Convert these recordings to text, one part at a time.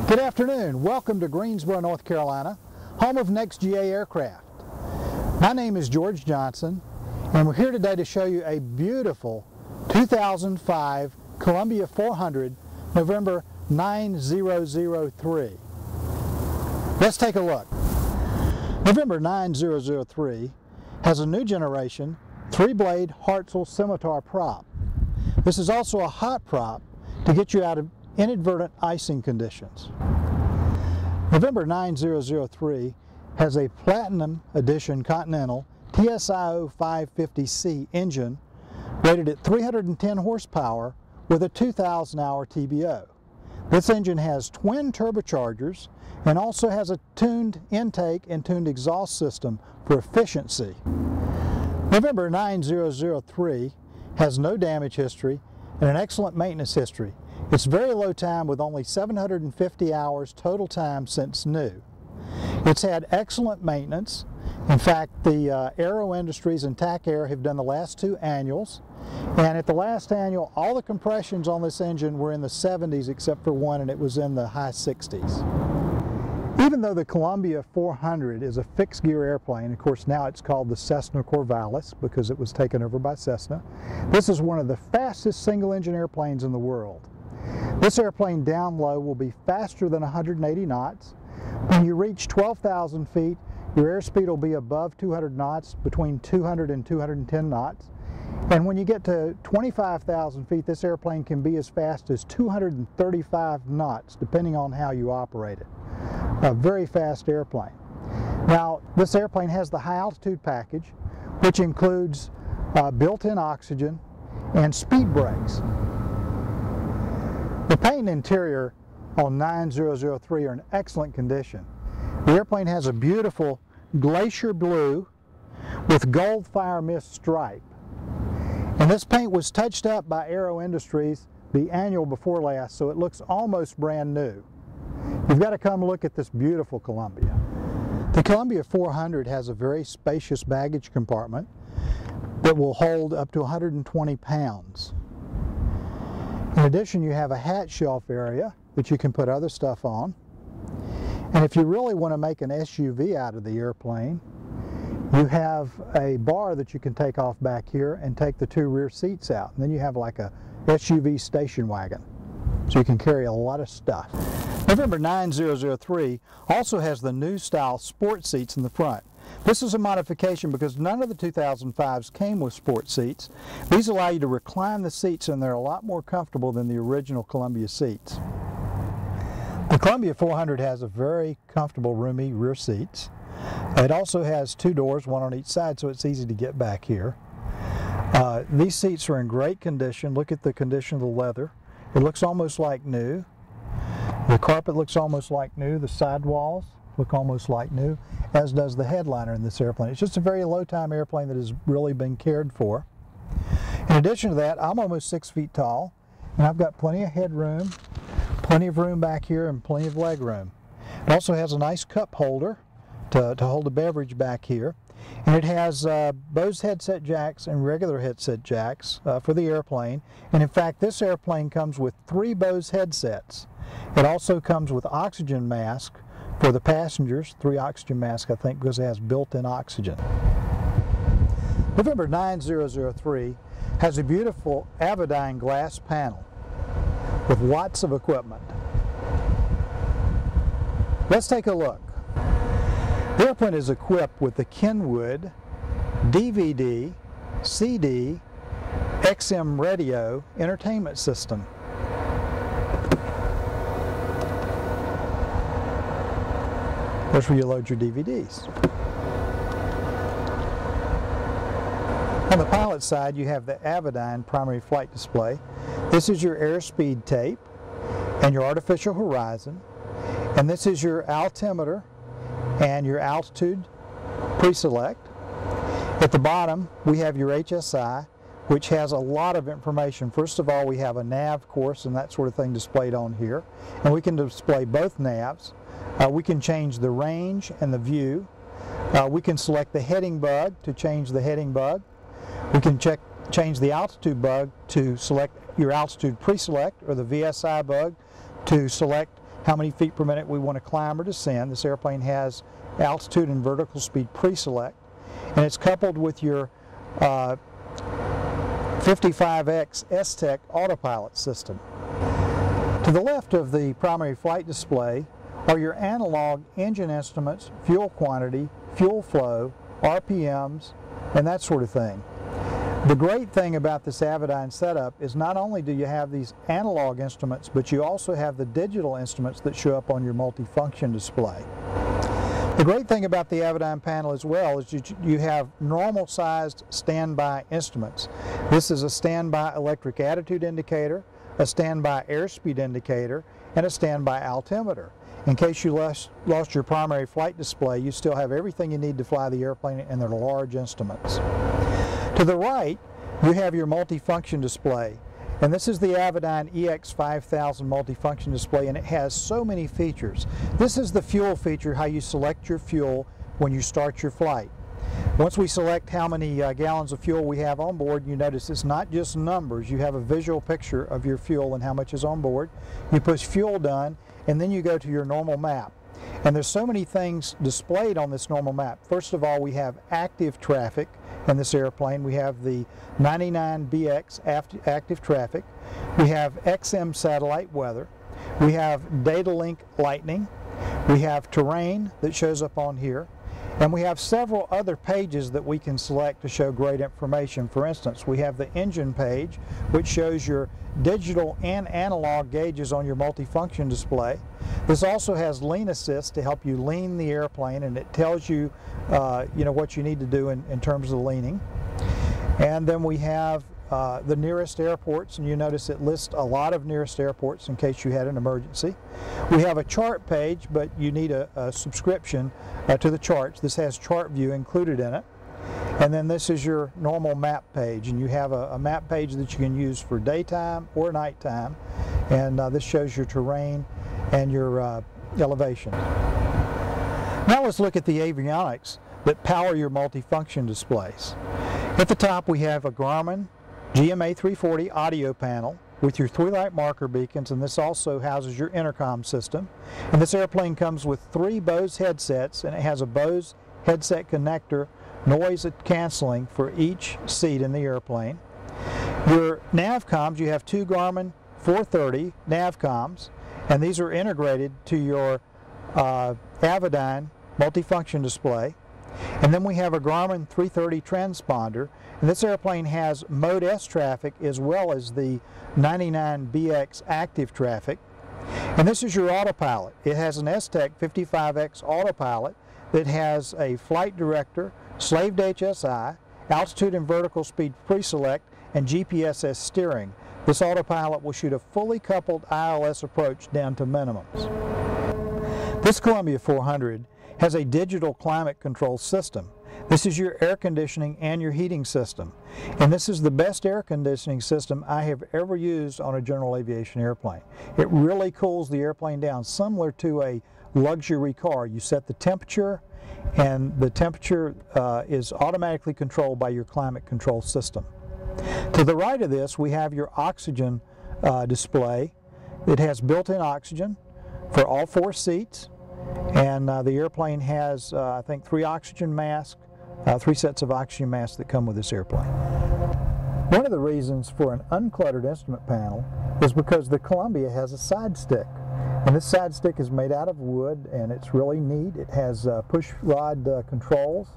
Good afternoon. Welcome to Greensboro, North Carolina, home of NexGA Aircraft. My name is George Johnson, and we're here today to show you a beautiful 2005 Columbia 400 November 9003. Let's take a look. November 9003 has a new generation 3-blade Hartzell scimitar prop. This is also a hot prop to get you out of inadvertent icing conditions. November 9003 has a Platinum Edition Continental TSIO 550C engine rated at 310 horsepower with a 2,000-hour TBO. This engine has twin turbochargers and also has a tuned intake and tuned exhaust system for efficiency. November 9003 has no damage history and an excellent maintenance history. It's very low time with only 750 hours total time since new. It's had excellent maintenance. In fact, the Aero Industries and TAC Air have done the last 2 annuals. And at the last annual, all the compressions on this engine were in the 70s except for one, and it was in the high 60s. Even though the Columbia 400 is a fixed gear airplane, of course now it's called the Cessna Corvallis because it was taken over by Cessna, this is one of the fastest single engine airplanes in the world. This airplane down low will be faster than 180 knots. When you reach 12,000 feet, your airspeed will be above 200 knots, between 200 and 210 knots. And when you get to 25,000 feet, this airplane can be as fast as 235 knots, depending on how you operate it. A very fast airplane. Now, this airplane has the high altitude package, which includes built-in oxygen and speed brakes. The paint and interior on 9003 are in excellent condition. The airplane has a beautiful glacier blue with gold fire mist stripe. And this paint was touched up by Aero Industries the annual before last, so it looks almost brand new. You've got to come look at this beautiful Columbia. The Columbia 400 has a very spacious baggage compartment that will hold up to 120 pounds. In addition, you have a hat shelf area that you can put other stuff on. And if you really want to make an SUV out of the airplane, you have a bar that you can take off back here and take the 2 rear seats out. And then you have like a SUV station wagon. So you can carry a lot of stuff. November 9003 also has the new style sport seats in the front. This is a modification because none of the 2005s came with sport seats. These allow you to recline the seats, and they're a lot more comfortable than the original Columbia seats. The Columbia 400 has a very comfortable, roomy rear seats. It also has 2 doors, one on each side, so it's easy to get back here. These seats are in great condition. Look at the condition of the leather. It looks almost like new. The carpet looks almost like new. The sidewalls look almost like new, as does the headliner in this airplane. It's just a very low-time airplane that has really been cared for. In addition to that, I'm almost 6 feet tall, and I've got plenty of headroom, plenty of room back here, and plenty of leg room. It also has a nice cup holder to hold a beverage back here, and it has Bose headset jacks and regular headset jacks for the airplane. And in fact, this airplane comes with 3 Bose headsets. It also comes with oxygen mask for the passengers, 3 oxygen masks, I think, because it has built-in oxygen. November 9003 has a beautiful Avionics glass panel with lots of equipment. Let's take a look. The airplane is equipped with the Kenwood DVD, CD, XM radio entertainment system. That's where you load your DVDs. On the pilot side, you have the Avionics primary flight display. This is your airspeed tape and your artificial horizon. And this is your altimeter and your altitude pre-select. At the bottom, we have your HSI, which has a lot of information. First of all, we have a nav course and that sort of thing displayed on here. And we can display both navs. We can change the range and the view. We can select the heading bug to change the heading bug. We can change the altitude bug to select your altitude pre-select, or the VSI bug to select how many feet per minute we want to climb or descend. This airplane has altitude and vertical speed pre-select, and it's coupled with your 55X S-Tech autopilot system. To the left of the primary flight display are your analog engine instruments, fuel quantity, fuel flow, RPMs, and that sort of thing. The great thing about this Avidyne setup is not only do you have these analog instruments, but you also have the digital instruments that show up on your multifunction display. The great thing about the Avidyne panel as well is you have normal sized standby instruments. This is a standby electric attitude indicator, a standby airspeed indicator, and a standby altimeter. In case you lost your primary flight display, you still have everything you need to fly the airplane, and they're large instruments. To the right, you have your multifunction display. And this is the Avidyne EX5000 multifunction display, and it has so many features. This is the fuel feature, how you select your fuel when you start your flight. Once we select how many gallons of fuel we have on board, you notice it's not just numbers. You have a visual picture of your fuel and how much is on board. You push fuel done, and then you go to your normal map. And there's so many things displayed on this normal map. First of all, we have active traffic in this airplane. We have the 99BX active traffic. We have XM satellite weather. We have data link lightning. We have terrain that shows up on here. And we have several other pages that we can select to show great information. For instance, we have the engine page, which shows your digital and analog gauges on your multifunction display. This also has lean assist to help you lean the airplane, and it tells you, what you need to do in terms of leaning. And then we have the nearest airports, and you notice it lists a lot of nearest airports in case you had an emergency. We have a chart page, but you need a subscription to the charts. This has chart view included in it. And then this is your normal map page, and you have a map page that you can use for daytime or nighttime. And this shows your terrain and your elevation. Now let's look at the avionics that power your multifunction displays. At the top we have a Garmin GMA 340 audio panel with your 3 light marker beacons, and this also houses your intercom system. And this airplane comes with 3 Bose headsets, and it has a Bose headset connector noise canceling for each seat in the airplane. Your navcoms, you have 2 Garmin 430 navcoms, and these are integrated to your Avidyne multifunction display. And then we have a Garmin 330 transponder, and this airplane has Mode S traffic as well as the 99BX active traffic. And this is your autopilot. It has an S-Tech 55X autopilot that has a flight director, slaved HSI, altitude and vertical speed pre-select, and GPSS steering. This autopilot will shoot a fully coupled ILS approach down to minimums. This Columbia 400 has a digital climate control system. This is your air conditioning and your heating system. And this is the best air conditioning system I have ever used on a general aviation airplane. It really cools the airplane down, similar to a luxury car. You set the temperature, and the temperature is automatically controlled by your climate control system. To the right of this, we have your oxygen display. It has built-in oxygen for all 4 seats. And the airplane has, I think, 3 oxygen masks, 3 sets of oxygen masks that come with this airplane. One of the reasons for an uncluttered instrument panel is because the Columbia has a side stick. And this side stick is made out of wood, and it's really neat. It has push rod controls.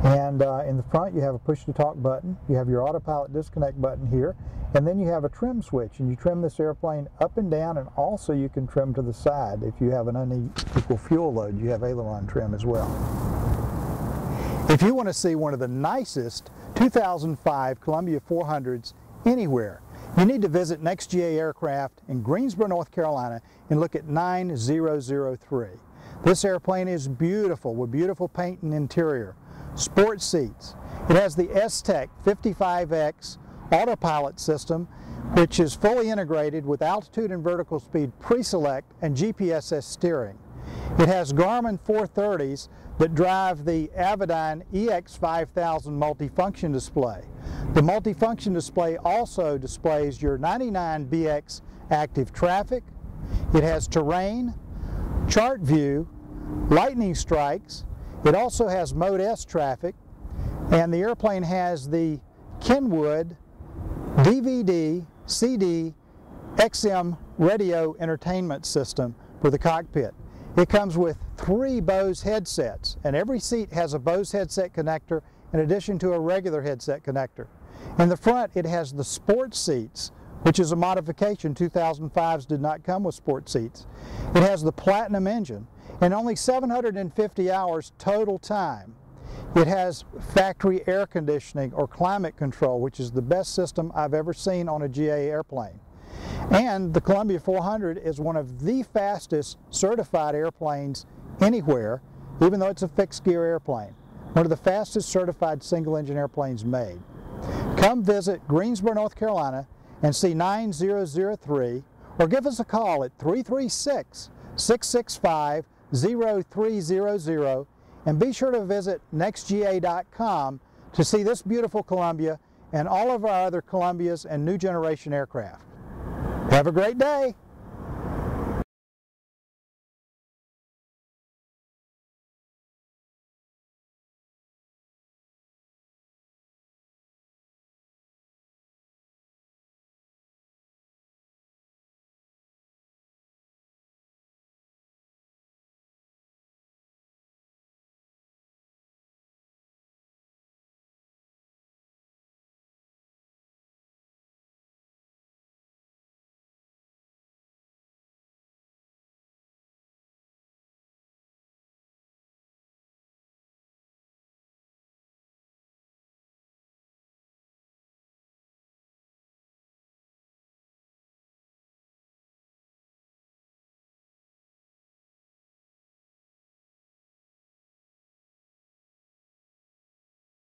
And in the front you have a push-to-talk button. You have your autopilot disconnect button here. And then you have a trim switch, and you trim this airplane up and down, and also you can trim to the side. If you have an unequal fuel load, you have aileron trim as well. If you want to see one of the nicest 2005 Columbia 400s anywhere, you need to visit NexGA Aircraft in Greensboro, North Carolina, and look at N9003. This airplane is beautiful, with beautiful paint and interior. Sports seats. It has the S-Tech 55X autopilot system, which is fully integrated with altitude and vertical speed pre-select and GPSS steering. It has Garmin 430s that drive the Avidyne EX5000 multifunction display. The multifunction display also displays your 99BX active traffic. It has terrain, chart view, lightning strikes. It also has Mode S traffic, and the airplane has the Kenwood DVD, CD, XM radio entertainment system for the cockpit. It comes with 3 Bose headsets, and every seat has a Bose headset connector in addition to a regular headset connector. In the front, it has the sports seats, which is a modification. 2005s did not come with sports seats. It has the Platinum engine and only 750 hours total time. It has factory air conditioning or climate control, which is the best system I've ever seen on a GA airplane. And the Columbia 400 is one of the fastest certified airplanes anywhere, even though it's a fixed gear airplane. One of the fastest certified single engine airplanes made. Come visit Greensboro, North Carolina and see N9003, or give us a call at 336-665-0300, and be sure to visit NexGA.com to see this beautiful Columbia and all of our other Columbias and new generation aircraft. Have a great day!